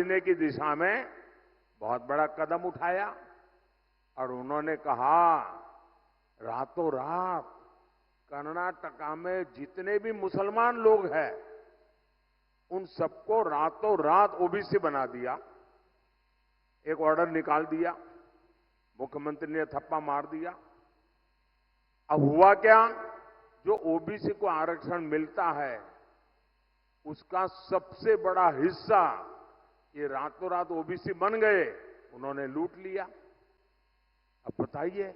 समझने की दिशा में बहुत बड़ा कदम उठाया और उन्होंने कहा रातों रात कर्नाटका में जितने भी मुसलमान लोग हैं उन सबको रातों रात ओबीसी बना दिया। एक ऑर्डर निकाल दिया, मुख्यमंत्री ने थप्पा मार दिया। अब हुआ क्या, जो ओबीसी को आरक्षण मिलता है उसका सबसे बड़ा हिस्सा ये रातों रात ओबीसी बन गए, उन्होंने लूट लिया। अब बताइए,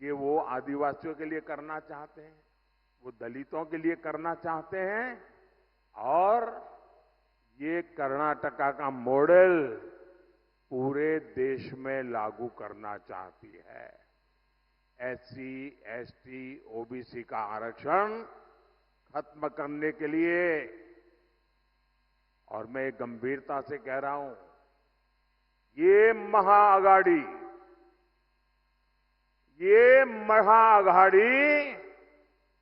ये वो आदिवासियों के लिए करना चाहते हैं, वो दलितों के लिए करना चाहते हैं और ये कर्नाटका का मॉडल पूरे देश में लागू करना चाहती है। एससी, एसटी, ओबीसी का आरक्षण खत्म करने के लिए। और मैं गंभीरता से कह रहा हूं, ये महाअघाड़ी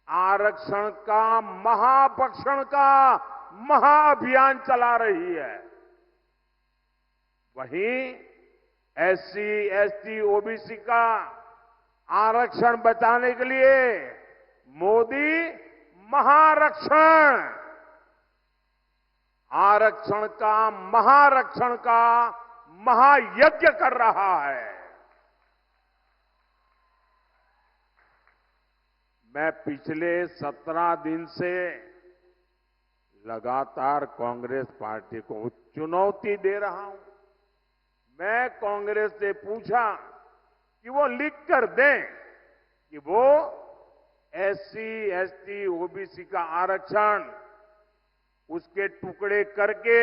आरक्षण का महापक्षण का महाअभियान चला रही है। वहीं एससी, एसटी, ओबीसी का आरक्षण बचाने के लिए मोदी महारक्षण, आरक्षण का महारक्षण का महायज्ञ कर रहा है। मैं पिछले 17 दिन से लगातार कांग्रेस पार्टी को चुनौती दे रहा हूं। मैं कांग्रेस से पूछा कि वो लिख कर दें कि वो एससी, एसटी, ओबीसी का आरक्षण उसके टुकड़े करके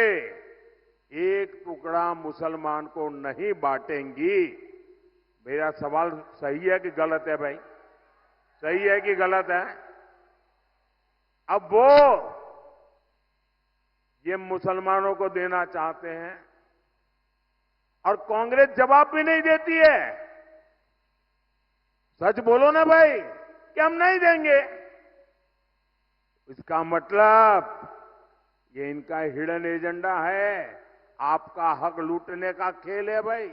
एक टुकड़ा मुसलमान को नहीं बांटेंगी। मेरा सवाल सही है कि गलत है भाई? सही है कि गलत है? अब वो ये मुसलमानों को देना चाहते हैं और कांग्रेस जवाब भी नहीं देती है। सच बोलो ना भाई कि हम नहीं देंगे। इसका मतलब ये इनका हिडन एजेंडा है, आपका हक लूटने का खेल है भाई।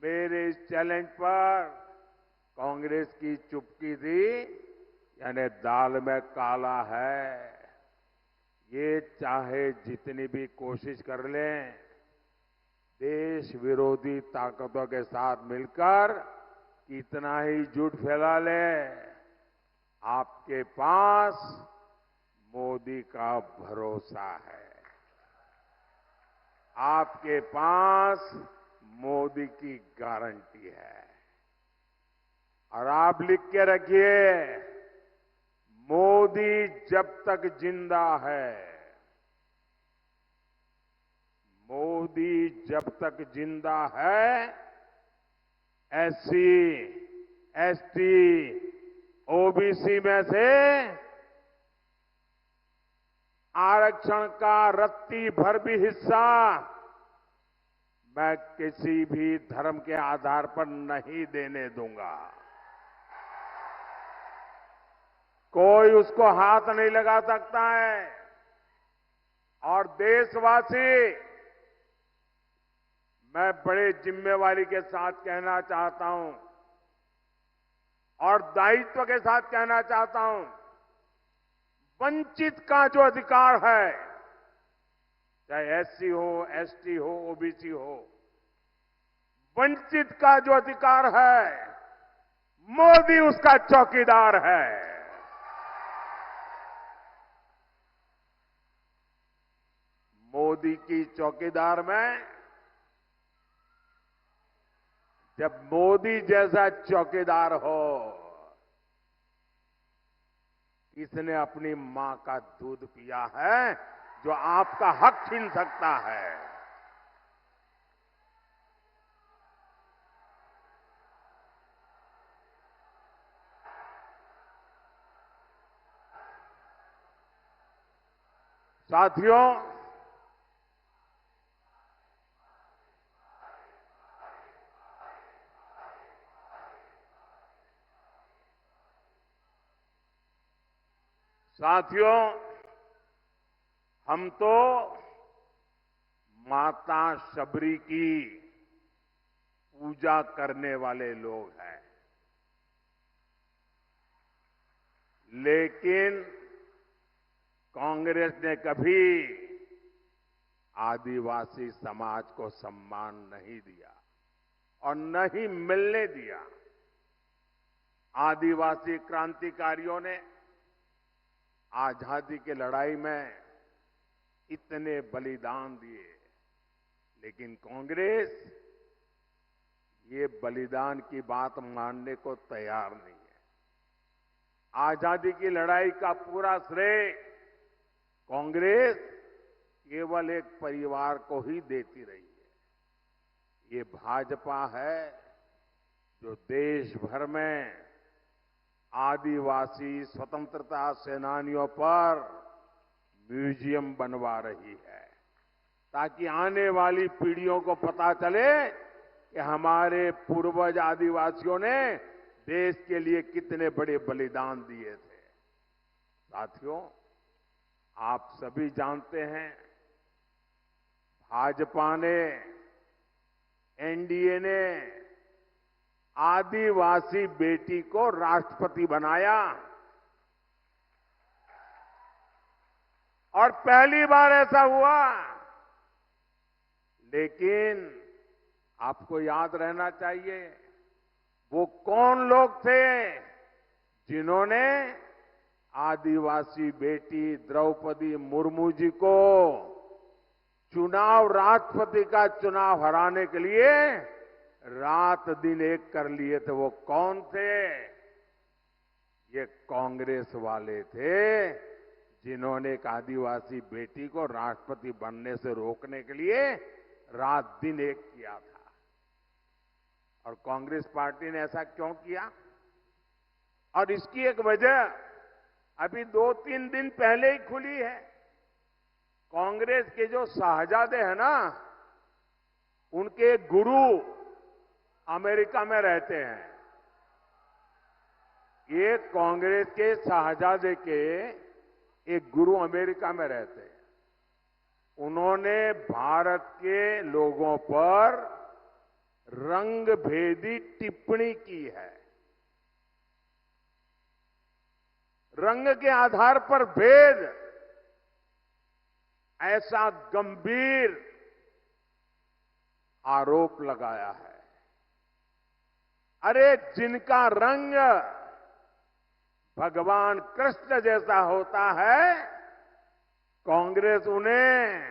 मेरे इस चैलेंज पर कांग्रेस की चुप्पी थी, यानी दाल में काला है। ये चाहे जितनी भी कोशिश कर लें, देश विरोधी ताकतों के साथ मिलकर कितना ही झूठ फैला ले, आपके पास मोदी का भरोसा है, आपके पास मोदी की गारंटी है। और आप लिख के रखिए, मोदी जब तक जिंदा है, मोदी जब तक जिंदा है, एससी, एसटी, ओबीसी में से आरक्षण का रत्ती भर भी हिस्सा मैं किसी भी धर्म के आधार पर नहीं देने दूंगा। कोई उसको हाथ नहीं लगा सकता है। और देशवासी, मैं बड़े जिम्मेवारी के साथ कहना चाहता हूं और दायित्व के साथ कहना चाहता हूं, वंचित का जो अधिकार है, चाहे एससी हो, एसटी हो, ओबीसी हो, वंचित का जो अधिकार है, मोदी उसका चौकीदार है। मोदी की चौकीदार में जब मोदी जैसा चौकीदार हो, इसने अपनी मां का दूध पिया है जो आपका हक छीन सकता है। साथियों, साथियों, हम तो माता शबरी की पूजा करने वाले लोग हैं। लेकिन कांग्रेस ने कभी आदिवासी समाज को सम्मान नहीं दिया और न ही मिलने दिया। आदिवासी क्रांतिकारियों ने आजादी की लड़ाई में इतने बलिदान दिए, लेकिन कांग्रेस ये बलिदान की बात मानने को तैयार नहीं है। आजादी की लड़ाई का पूरा श्रेय कांग्रेस केवल एक परिवार को ही देती रही है। ये भाजपा है जो देश भर में आदिवासी स्वतंत्रता सेनानियों पर म्यूजियम बनवा रही है, ताकि आने वाली पीढ़ियों को पता चले कि हमारे पूर्वज आदिवासियों ने देश के लिए कितने बड़े बलिदान दिए थे। साथियों, आप सभी जानते हैं, भाजपा ने, एनडीए ने आदिवासी बेटी को राष्ट्रपति बनाया और पहली बार ऐसा हुआ। लेकिन आपको याद रहना चाहिए, वो कौन लोग थे जिन्होंने आदिवासी बेटी द्रौपदी मुर्मू जी को राष्ट्रपति का चुनाव हराने के लिए रात दिन एक कर लिए थे। वो कौन थे? ये कांग्रेस वाले थे, जिन्होंने एक आदिवासी बेटी को राष्ट्रपति बनने से रोकने के लिए रात दिन एक किया था। और कांग्रेस पार्टी ने ऐसा क्यों किया? और इसकी एक वजह अभी 2-3 दिन पहले ही खुली है। कांग्रेस के जो शाहजादे हैं ना, उनके गुरु अमेरिका में रहते हैं। ये कांग्रेस के शाहजादे के एक गुरु अमेरिका में रहते हैं। उन्होंने भारत के लोगों पर रंगभेदी टिप्पणी की है। रंग के आधार पर भेद, ऐसा गंभीर आरोप लगाया है। अरे, जिनका रंग भगवान कृष्ण जैसा होता है, कांग्रेस उन्हें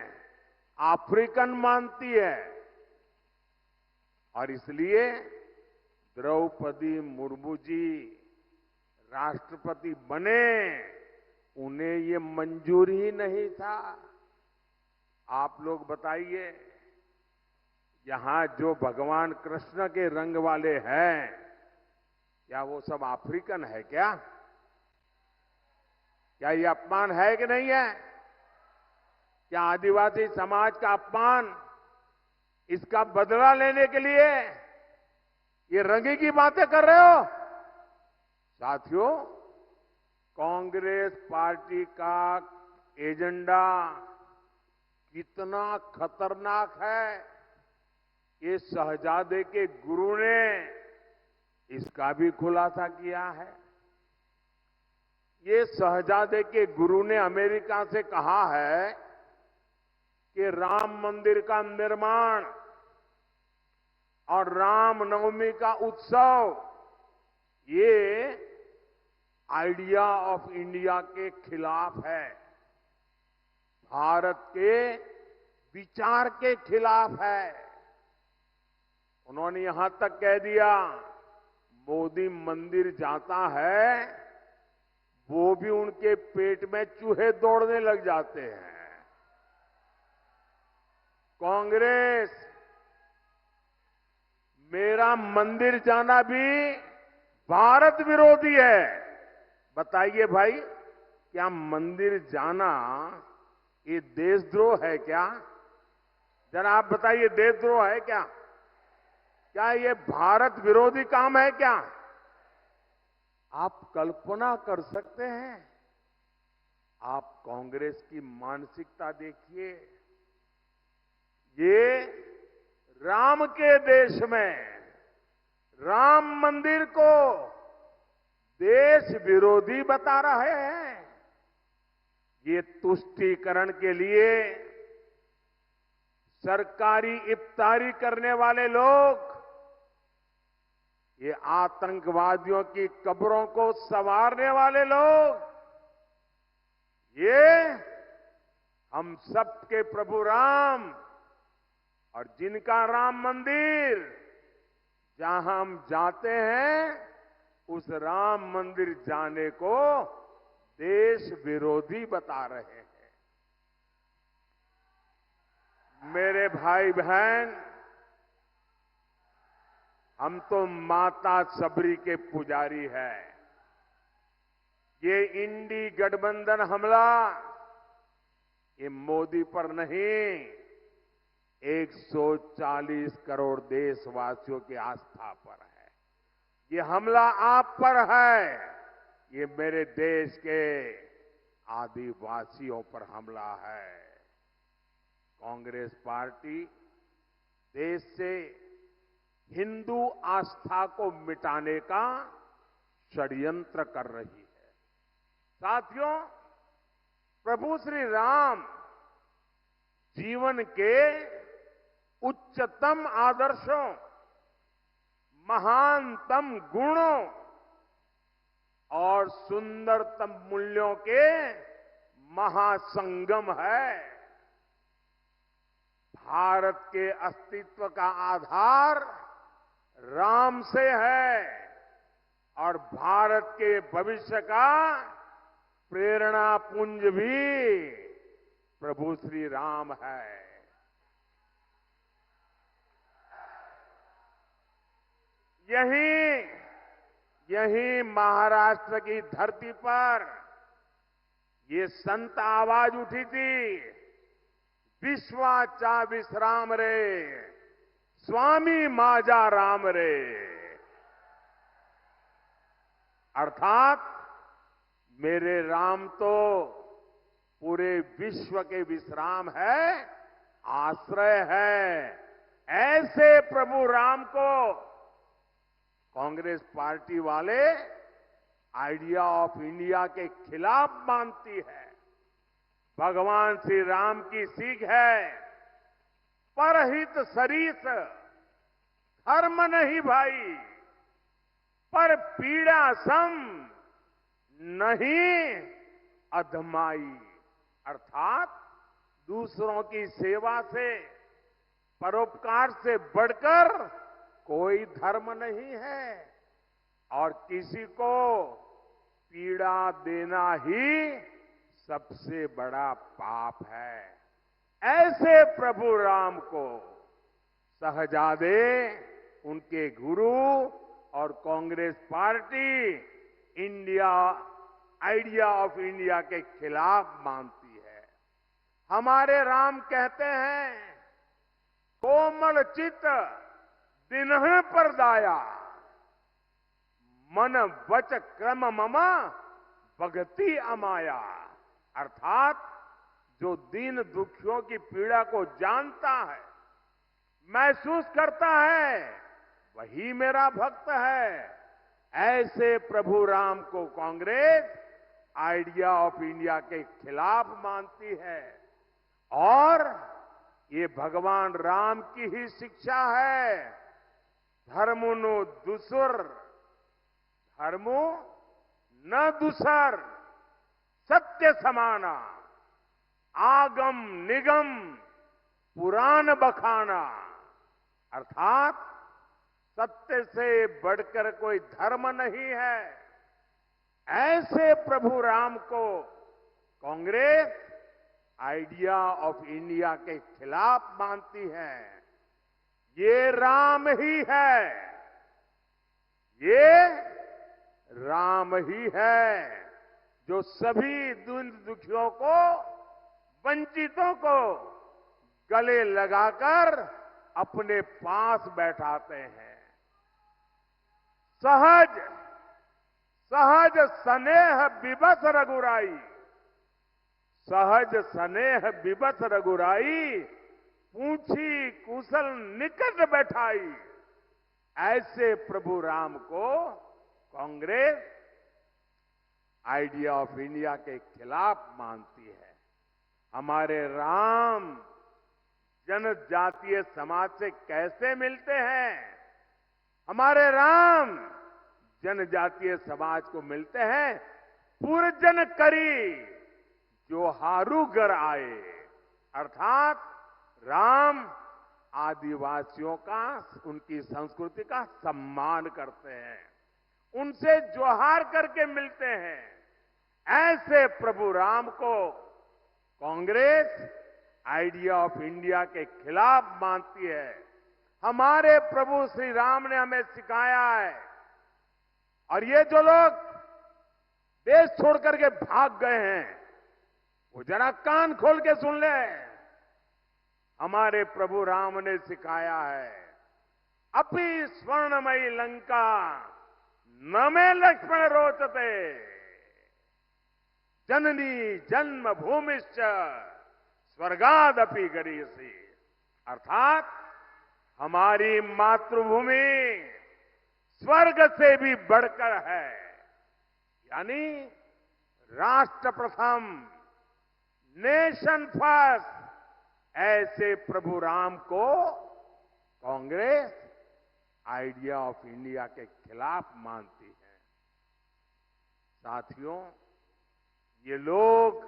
अफ्रीकन मानती है। और इसलिए द्रौपदी मुर्मू जी राष्ट्रपति बने, उन्हें ये मंजूर ही नहीं था। आप लोग बताइए, यहां जो भगवान कृष्ण के रंग वाले हैं, क्या वो सब अफ्रीकन है क्या? क्या ये अपमान है कि नहीं है? क्या आदिवासी समाज का अपमान, इसका बदला लेने के लिए ये रंगी की बातें कर रहे हो? साथियों, कांग्रेस पार्टी का एजेंडा कितना खतरनाक है, ये शहजादे के गुरु ने इसका भी खुलासा किया है। ये शहजादे के गुरु ने अमेरिका से कहा है कि राम मंदिर का निर्माण और रामनवमी का उत्सव ये आइडिया ऑफ इंडिया के खिलाफ है, भारत के विचार के खिलाफ है। उन्होंने यहां तक कह दिया, मोदी मंदिर जाता है, वो भी उनके पेट में चूहे दौड़ने लग जाते हैं। कांग्रेस, मेरा मंदिर जाना भी भारत विरोधी है। बताइए भाई, क्या मंदिर जाना ये देशद्रोह है क्या? जरा आप बताइए, देशद्रोह है क्या? क्या ये भारत विरोधी काम है क्या? आप कल्पना कर सकते हैं? आप कांग्रेस की मानसिकता देखिए। ये राम के देश में राम मंदिर को देश विरोधी बता रहे हैं। ये तुष्टीकरण के लिए सरकारी इफ्तारी करने वाले लोग, ये आतंकवादियों की कब्रों को संवारने वाले लोग, ये हम सबके प्रभु राम और जिनका राम मंदिर जहां हम जाते हैं, उस राम मंदिर जाने को देश विरोधी बता रहे हैं। मेरे भाई बहन, हम तो माता सबरी के पुजारी हैं। ये इंडी गठबंधन हमला ये मोदी पर नहीं, 140 करोड़ देशवासियों की आस्था पर है। ये हमला आप पर है, ये मेरे देश के आदिवासियों पर हमला है। कांग्रेस पार्टी देश से हिंदू आस्था को मिटाने का षड्यंत्र कर रही है। साथियों, प्रभु श्री राम जीवन के उच्चतम आदर्शों, महानतम गुणों और सुंदरतम मूल्यों के महासंगम है। भारत के अस्तित्व का आधार राम से है और भारत के भविष्य का प्रेरणा पुंज भी प्रभु श्री राम है। यही महाराष्ट्र की धरती पर ये संत आवाज उठी थी, विश्वाचा विश्राम रे, स्वामी माजा राम रे। अर्थात मेरे राम तो पूरे विश्व के विश्राम है, आश्रय है। ऐसे प्रभु राम को कांग्रेस पार्टी वाले आइडिया ऑफ इंडिया के खिलाफ मानती है। भगवान श्री राम की सीख है, परहित सरीस, धर्म नहीं भाई, पर पीड़ा सम नहीं अधमाई। अर्थात दूसरों की सेवा से, परोपकार से बढ़कर कोई धर्म नहीं है और किसी को पीड़ा देना ही सबसे बड़ा पाप है। ऐसे प्रभु राम को शहजादे, उनके गुरु और Congress party India idea of India के खिलाफ मानती है। हमारे राम कहते हैं, कोमल चित दिनह पर दाया, मन वच क्रम ममा भगति अमाया। अर्थात जो दीन दुखियों की पीड़ा को जानता है, महसूस करता है, वही मेरा भक्त है। ऐसे प्रभु राम को कांग्रेस आइडिया ऑफ इंडिया के खिलाफ मानती है और ये भगवान राम की ही शिक्षा है। धर्मुनु दुसुर, धर्मो न दुसर, सत्य समाना, आगम निगम पुराण बखाना। अर्थात सत्य से बढ़कर कोई धर्म नहीं है। ऐसे प्रभु राम को कांग्रेस आइडिया ऑफ इंडिया के खिलाफ मानती है। ये राम ही है, ये राम ही है जो सभी दीन दुखियों को, वंचितों को गले लगाकर अपने पास बैठाते हैं। सहज सहज स्नेह विबस रघुराई, सहज स्नेह विबस रघुराई, पूछी कुशल निकट बैठाई, ऐसे प्रभु राम को कांग्रेस आइडिया ऑफ इंडिया के खिलाफ मानती है। हमारे राम जनजातीय समाज से कैसे मिलते हैं? हमारे राम जनजातीय समाज को मिलते हैं, पूर्जन करी जो हारू घर आए, अर्थात राम आदिवासियों का, उनकी संस्कृति का सम्मान करते हैं, उनसे जोहार करके मिलते हैं। ऐसे प्रभु राम को कांग्रेस आइडिया ऑफ इंडिया के खिलाफ मानती है। हमारे प्रभु श्री राम ने हमें सिखाया है, और ये जो लोग देश छोड़ करके भाग गए हैं, वो जरा कान खोल के सुन ले। हमारे प्रभु राम ने सिखाया है, अपि स्वर्णमयी लंका न में लक्ष्मण रोचते, जननी जन्म भूमिश्च स्वर्गादपि गरीयसी। अर्थात हमारी मातृभूमि स्वर्ग से भी बढ़कर है, यानी राष्ट्र प्रथम, नेशन फर्स्ट। ऐसे प्रभु राम को कांग्रेस आइडिया ऑफ इंडिया के खिलाफ मानती है। साथियों, ये लोग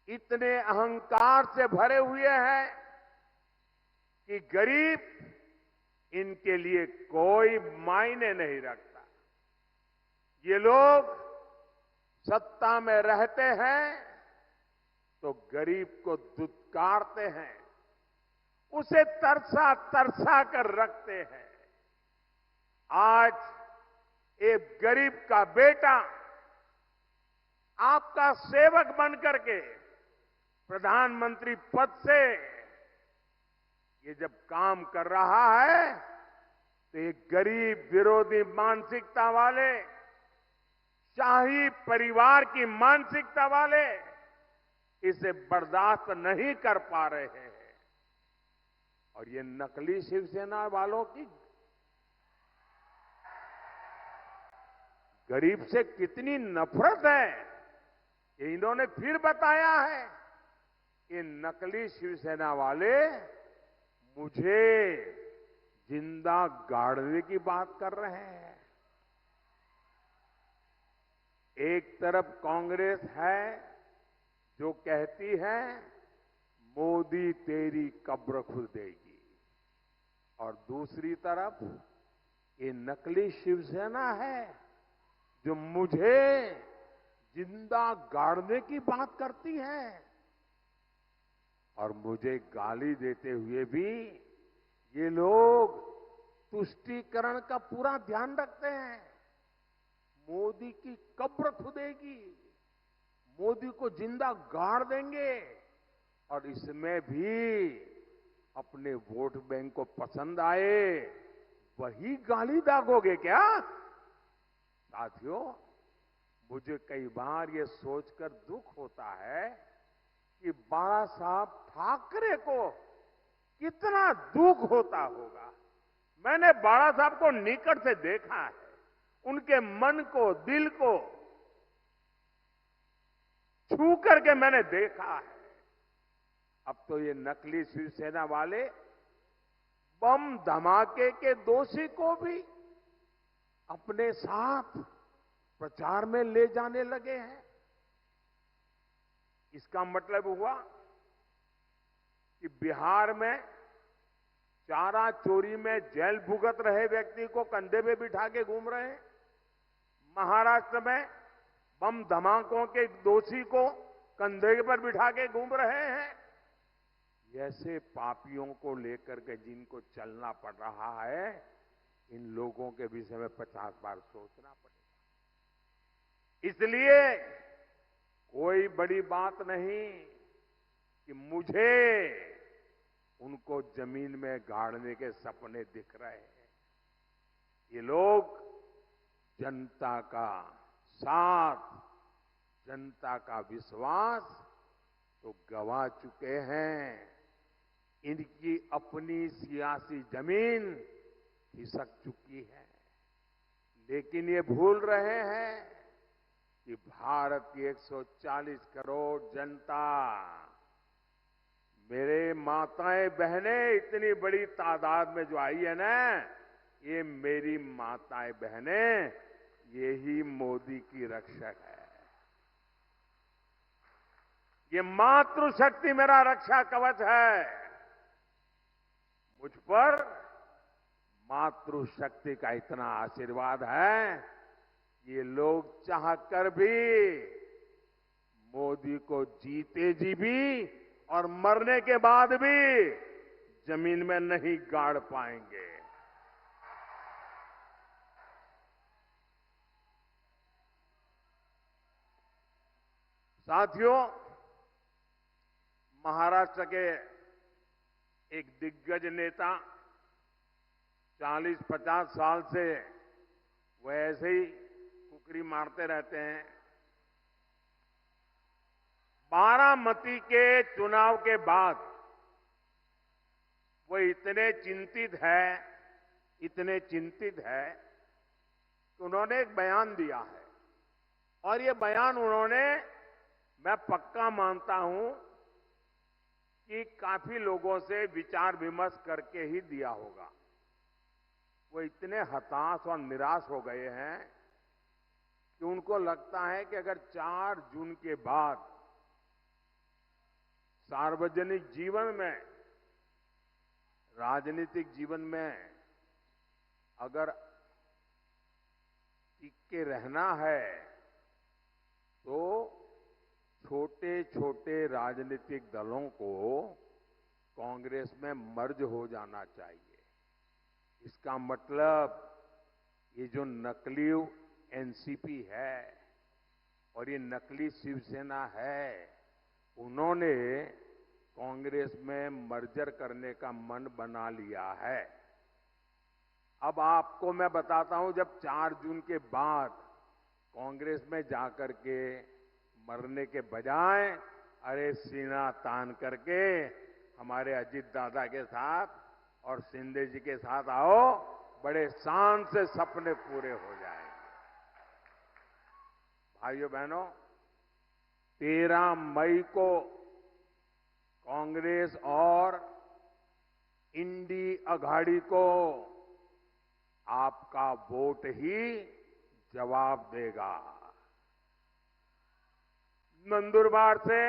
इतने अहंकार से भरे हुए हैं कि गरीब इनके लिए कोई मायने नहीं रखता। ये लोग सत्ता में रहते हैं तो गरीब को दुत्कारते हैं, उसे तरसा तरसा कर रखते हैं। आज एक गरीब का बेटा आपका सेवक बनकर के प्रधानमंत्री पद से ये जब काम कर रहा है, तो एक गरीब विरोधी मानसिकता वाले, शाही परिवार की मानसिकता वाले इसे बर्दाश्त नहीं कर पा रहे हैं। और ये नकली शिवसेना वालों की गरीब से कितनी नफरत है, ये इन्होंने फिर बताया है। ये नकली शिवसेना वाले मुझे जिंदा गाड़ने की बात कर रहे हैं। एक तरफ कांग्रेस है जो कहती है मोदी तेरी कब्र खुद देगी, और दूसरी तरफ ये नकली शिवसेना है जो मुझे जिंदा गाड़ने की बात करती है, और मुझे गाली देते हुए भी ये लोग तुष्टीकरण का पूरा ध्यान रखते हैं। मोदी की कब्र खुदेगी, मोदी को जिंदा गाड़ देंगे, और इसमें भी अपने वोट बैंक को पसंद आए वही गाली दागोगे क्या? साथियों, मुझे कई बार ये सोचकर दुख होता है कि बाला साहब ठाकरे को कितना दुख होता होगा। मैंने बाला साहब को निकट से देखा है, उनके मन को, दिल को छू करके मैंने देखा है। अब तो ये नकली शिवसेना वाले बम धमाके के दोषी को भी अपने साथ प्रचार में ले जाने लगे हैं। इसका मतलब हुआ कि बिहार में चारा चोरी में जेल भुगत रहे व्यक्ति को कंधे पे बिठा के घूम रहे हैं, महाराष्ट्र में बम धमाकों के दोषी को कंधे पर बिठा के घूम रहे हैं। ऐसे पापियों को लेकर के जिनको चलना पड़ रहा है, इन लोगों के विषय में 50 बार सोचना पड़ेगा। इसलिए कोई बड़ी बात नहीं कि मुझे उनको जमीन में गाड़ने के सपने दिख रहे हैं। ये लोग जनता का साथ, जनता का विश्वास तो गवा चुके हैं। इनकी अपनी सियासी जमीन खिसक चुकी है। लेकिन ये भूल रहे हैं कि भारत की 140 करोड़ जनता, मेरे माताएं बहनें इतनी बड़ी तादाद में जो आई है ना, ये मेरी माताएं बहनें, यही मोदी की रक्षक है। ये मातृशक्ति मेरा रक्षा कवच है। मुझ पर मातृशक्ति का इतना आशीर्वाद है, ये लोग चाहकर भी मोदी को जीते जी भी और मरने के बाद भी जमीन में नहीं गाड़ पाएंगे। साथियों, महाराष्ट्र के एक दिग्गज नेता 40-50 साल से वो ऐसे ही कुकरी मारते रहते हैं। बारामती के चुनाव के बाद वो इतने चिंतित है कि उन्होंने एक बयान दिया है। और ये बयान उन्होंने, मैं पक्का मानता हूं कि काफी लोगों से विचार विमर्श करके ही दिया होगा। वो इतने हताश और निराश हो गए हैं कि उनको लगता है कि अगर 4 जून के बाद सार्वजनिक जीवन में, राजनीतिक जीवन में अगर टिक के रहना है तो छोटे छोटे राजनीतिक दलों को कांग्रेस में मर्ज हो जाना चाहिए। इसका मतलब ये जो नकली एनसीपी है और ये नकली शिवसेना है, उन्होंने कांग्रेस में मर्जर करने का मन बना लिया है। अब आपको मैं बताता हूं, जब 4 जून के बाद कांग्रेस में जाकर के मरने के बजाय अरे सीना तान करके हमारे अजीत दादा के साथ और शिंदे जी के साथ आओ, बड़े शान से सपने पूरे हो जाएंगे। भाइयों बहनों, 13 मई को कांग्रेस और इंडी अघाड़ी को आपका वोट ही जवाब देगा। नंदुरबार से